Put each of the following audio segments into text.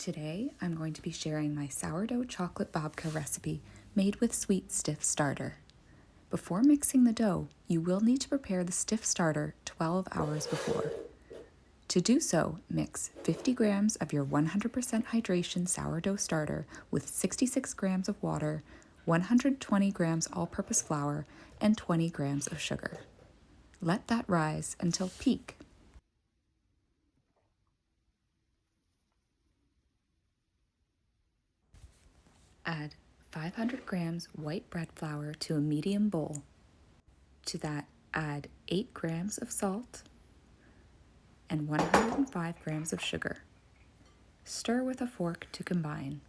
Today, I'm going to be sharing my sourdough chocolate babka recipe made with sweet stiff starter. Before mixing the dough, you will need to prepare the stiff starter 12 hours before. To do so, mix 50 grams of your 100% hydration sourdough starter with 66 grams of water, 120 grams all-purpose flour, and 20 grams of sugar. Let that rise until peak. Add 500 grams white bread flour to a medium bowl. To that, add 8 grams of salt and 105 grams of sugar. Stir with a fork to combine.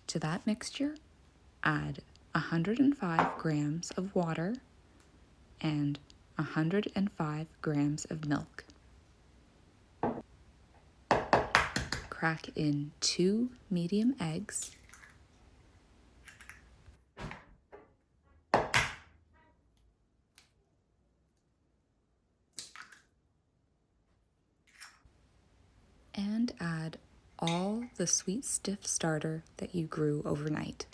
To that mixture, add 105 grams of water and 105 grams of milk. Crack in 2 medium eggs, and add all the sweet stiff starter that you grew overnight.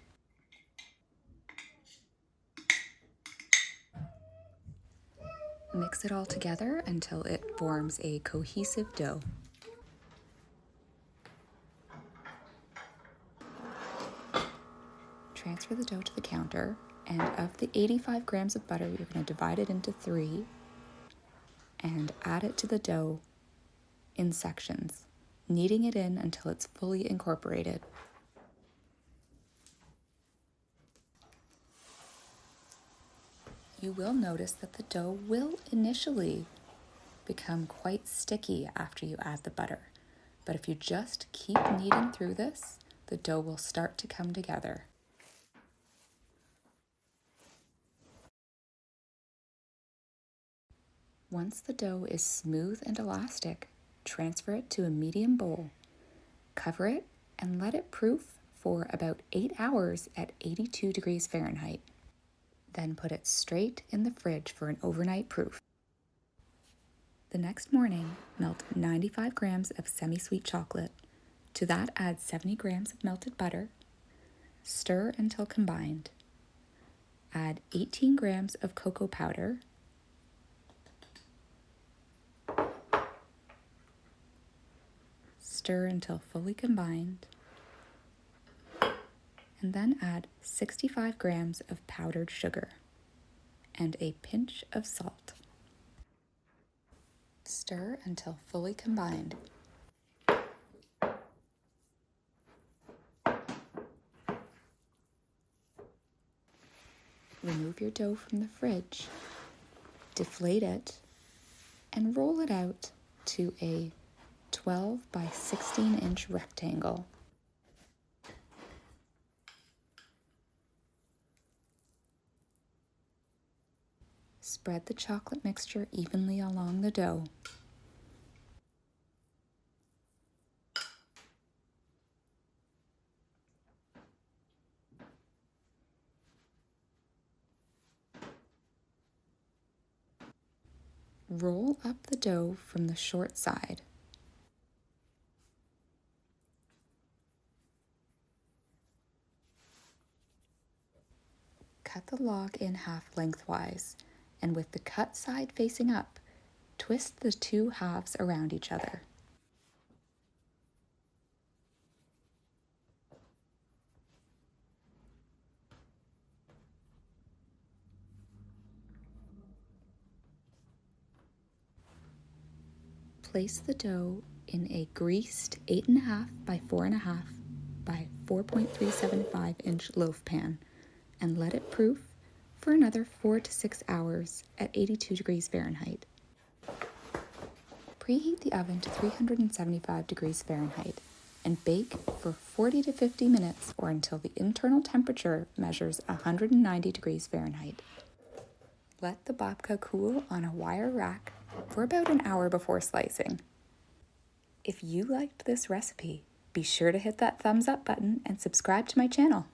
Mix it all together until it forms a cohesive dough. Transfer the dough to the counter, and of the 85 grams of butter, you're going to divide it into 3 and add it to the dough in sections, kneading it in until it's fully incorporated. You will notice that the dough will initially become quite sticky after you add the butter, but if you just keep kneading through this, the dough will start to come together. Once the dough is smooth and elastic, transfer it to a medium bowl. Cover it and let it proof for about 8 hours at 82 degrees Fahrenheit. Then put it straight in the fridge for an overnight proof. The next morning, melt 95 grams of semi-sweet chocolate. To that, add 70 grams of melted butter. Stir until combined. Add 18 grams of cocoa powder. Stir until fully combined, and then add 65 grams of powdered sugar and a pinch of salt. Stir until fully combined. Remove your dough from the fridge, deflate it, and roll it out to a 12 by 16 inch rectangle. Spread the chocolate mixture evenly along the dough. Roll up the dough from the short side. Cut the log in half lengthwise, and with the cut side facing up, twist the 2 halves around each other. Place the dough in a greased 8.5 by 4.5 by 4.375 inch loaf pan and let it proof for another 4 to 6 hours at 82 degrees Fahrenheit. Preheat the oven to 375 degrees Fahrenheit and bake for 40 to 50 minutes or until the internal temperature measures 190 degrees Fahrenheit. Let the babka cool on a wire rack for about an hour before slicing. If you liked this recipe, be sure to hit that thumbs up button and subscribe to my channel.